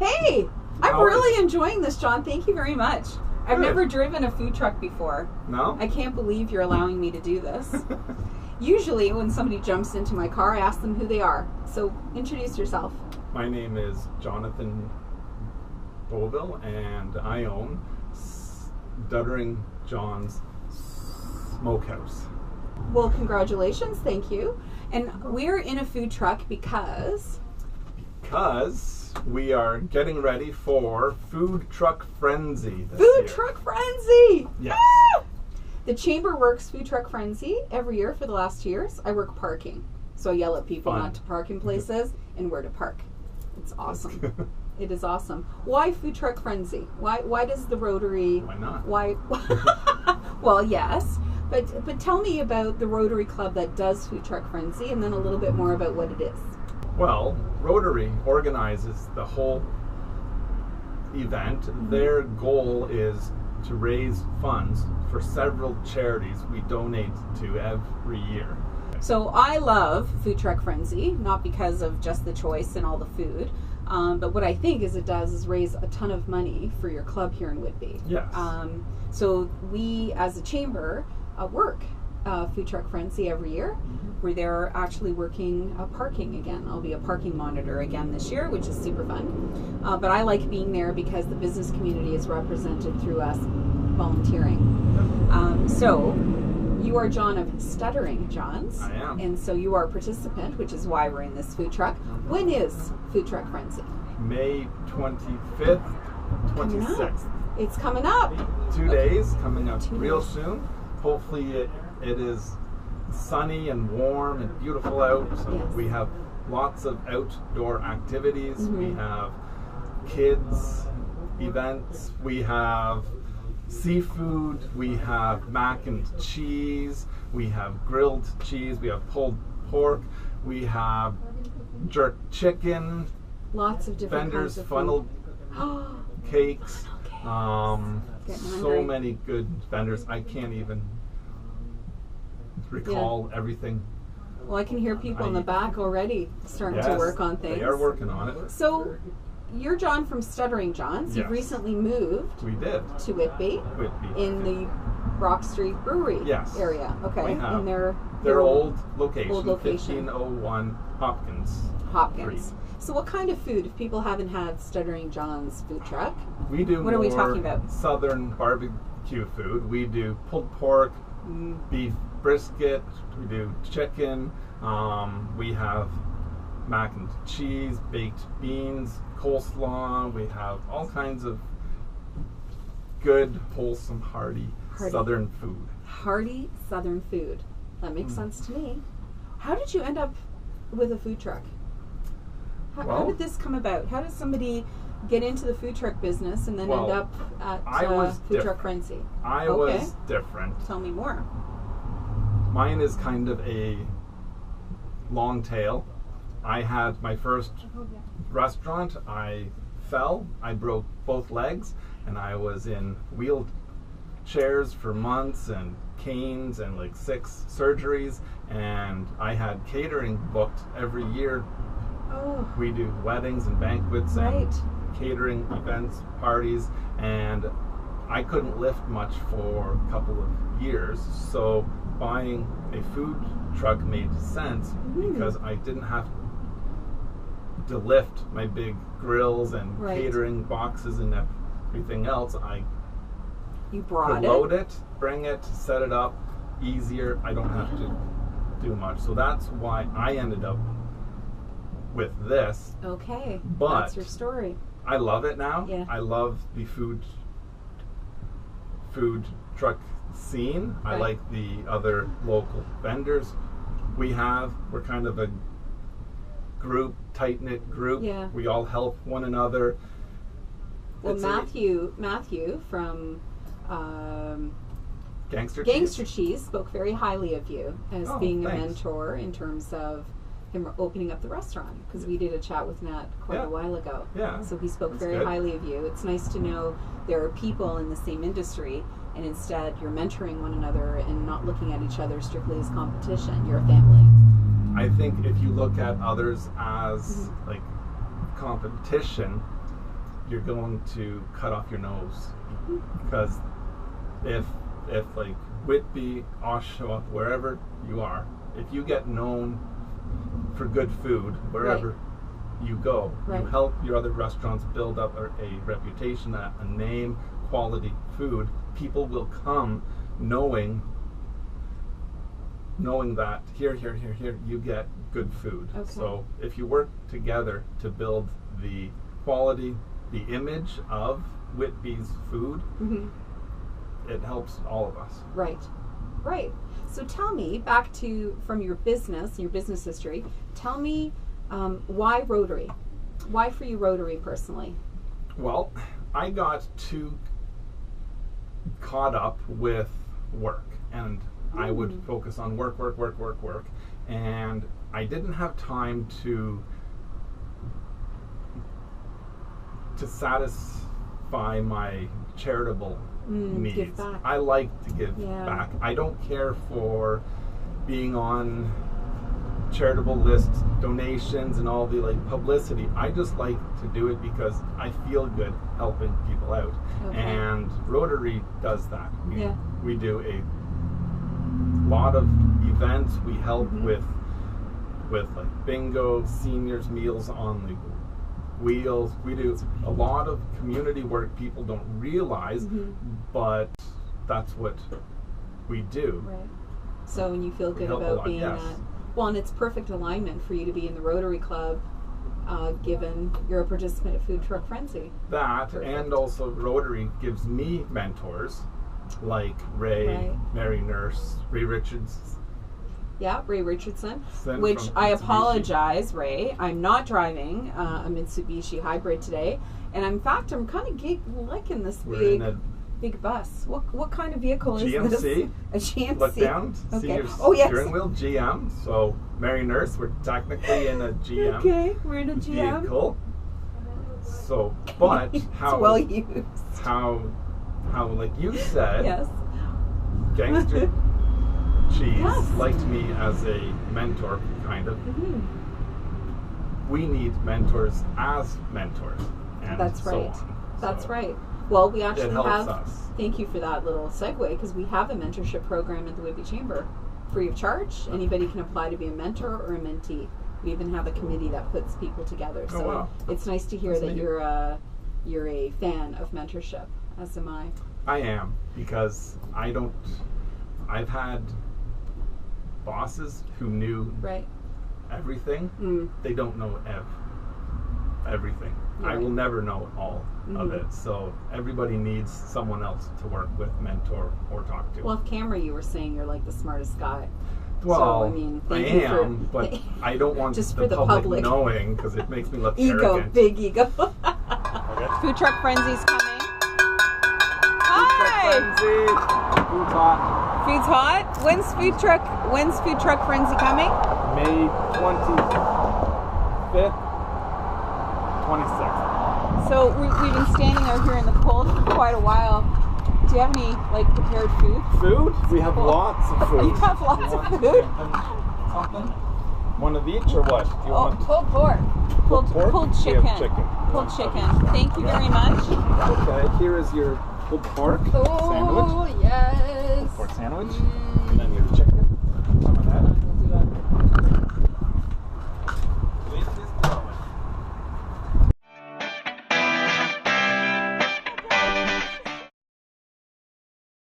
Hey, I'm really enjoying this, John. Thank you very much. I've never driven a food truck before. No? I can't believe you're allowing me to do this. Usually when somebody jumps into my car, I ask them who they are. So introduce yourself. My name is Jonathan Boville, and I own Stuttering John's Smokehouse. Well, congratulations. Thank you. And we're in a food truck because we are getting ready for Food Truck Frenzy this Food year. Truck Frenzy! Yes. Ah! The Chamber works Food Truck Frenzy every year for the last 2 years. I work parking. So I yell at people not to park in places and where to park. It's awesome. It is awesome. Why Food Truck Frenzy? Why does the Rotary... Why not? Why? Well, yes. But tell me about the Rotary Club that does Food Truck Frenzy, and then a little bit more about what it is. Well, Rotary organizes the whole event. Mm-hmm. Their goal is to raise funds for several charities we donate to every year. So I love Food Truck Frenzy, not because of just the choice and all the food, but what I think is it does is raise a ton of money for your club here in Whitby. Yes. So we, as a chamber, work Food Truck Frenzy every year. Mm-hmm. We're there actually working parking again. I'll be a parking monitor again this year, which is super fun. But I like being there because the business community is represented through us volunteering. So you are John of Stuttering John's. I am. And so you are a participant, which is why we're in this food truck. Mm-hmm. When is Food Truck Frenzy? May 25th, 26th. It's coming up. 2 days, coming up 2 real days. soon. Hopefully it is sunny and warm and beautiful out. So Yes. we have lots of outdoor activities. Mm-hmm. We have kids events. We have seafood. We have mac and cheese. We have grilled cheese. We have pulled pork. We have jerk chicken. Lots of different Vendors, kinds of funnel food. cakes. Getting So hungry. many good vendors. I can't even recall everything. Well, I can hear people in the back already starting to Yes, work on things. They are working on it. So, you're John from Stuttering John's. You've Yes. recently moved We did. to Whitby Whitby. in the Brock Street Brewery Yes. area. Okay, We have in their old location, old location. 1501 Hopkins. Hopkins. Street. So, what kind of food? If people haven't had Stuttering John's food truck, We do What are we talking more about? southern barbecue food. We do pulled pork, beef brisket. We do chicken. We have mac and cheese, baked beans, coleslaw. We have all kinds of good, wholesome, hearty southern food. hearty Southern food. That makes sense to me. How did you end up with a food truck? How Well, did this come about? How does somebody get into the food truck business and then end up at I was Food Truck different. Frenzy? I Okay. was different. Tell me more. Mine is kind of a long tail. I had my first restaurant. I fell. I broke both legs, and I was in wheelchairs for months and canes and like 6 surgeries. And I had catering booked every year. Oh, We do weddings and banquets right. and catering events, parties, and I couldn't lift much for a couple of years. So buying a food truck made sense because I didn't have to lift my big grills and Right. catering boxes and everything else. I You could brought load it. it, bring it, set it up easier. I don't have to do much. So that's why I ended up with this. Okay, But- that's your story. I love it now. Yeah. I love the food truck scene. I Right. like the other local vendors we're kind of a group, tight-knit group. Yeah. We all help one another. Well, It's Matthew from Gangster Gangster Cheese. Cheese spoke very highly of you as Oh, being a thanks. mentor in terms of him opening up the restaurant, because we did a chat with Nat quite Yeah. a while ago. Yeah. So he spoke That's very good. highly of you. It's nice to know there are people in the same industry, and instead you're mentoring one another and not looking at each other strictly as competition. You're a family. I think if you look at others as like competition, you're going to cut off your nose. Because if like Whitby, Oshawa, wherever you are, if you get known for good food wherever you go, you help your other restaurants build up a reputation, a name, quality food. People will come knowing that here you get good food. Okay. So if you work together to build the quality, the image of Whitby's food, it helps all of us. Right. So tell me, back to from your business history, tell me why Rotary? Why for you Rotary personally? Well, I got too caught up with work, and I would focus on work, and I didn't have time to satisfy my charitable needs. Give back. I like to give back. I don't care for being on charitable lists, donations, and all the like publicity. I just like to do it because I feel good helping people out. Okay. And Rotary does that. We do a lot of events. We help with like bingo, seniors meals on the wheels. We do a lot of community work people don't realize, but that's what we do. Right. So when you feel good about being that, well, and it's perfect alignment for you to be in the Rotary Club, given you're a participant at Food Truck Frenzy. That, and also Rotary gives me mentors like Ray, Mary Nurse, Ray Richards. Yeah, Ray Richardson, which I apologize, Ray. I'm not driving a Mitsubishi hybrid today, and in fact, I'm kind of liking this big bus. What kind of vehicle is this? GMC. A GMC. Look down, see your steering wheel, GM. So Mary Nurse, we're technically in a GM. Okay, we're in a GM vehicle. So, but how well used. How like you said, Gangster Cheese liked me as a mentor, kind of. We need mentors as mentors. And that's right. So on. That's right. Well, we actually have. Us. Thank you for that little segue, because we have a mentorship program at the Whitby Chamber, free of charge. Anybody can apply to be a mentor or a mentee. We even have a committee that puts people together. So it's nice to hear that you're a fan of mentorship, as am I. I am, because I've had bosses who knew everything. They don't know everything. I will never know all of it. So everybody needs someone else to work with, mentor, or talk to. Well, off camera you were saying you're like the smartest guy. Well, so, I mean, I am, but I don't want just the for the public knowing, because it makes me look arrogant. Big ego. Okay. Food Truck Frenzy's coming. Hi! Food's hot. Food's hot? When's Food Truck Frenzy coming? May 25th, 26th. So we've been standing out here in the cold for quite a while. Do you have any prepared food? Food? We have lots of food. You have lots of food? Something? One of each or what? Do you want pulled pork. Pulled chicken. We have chicken. Pulled chicken. Thank you very much. Okay, here is your pulled pork sandwich. Oh, yes. Pulled pork sandwich.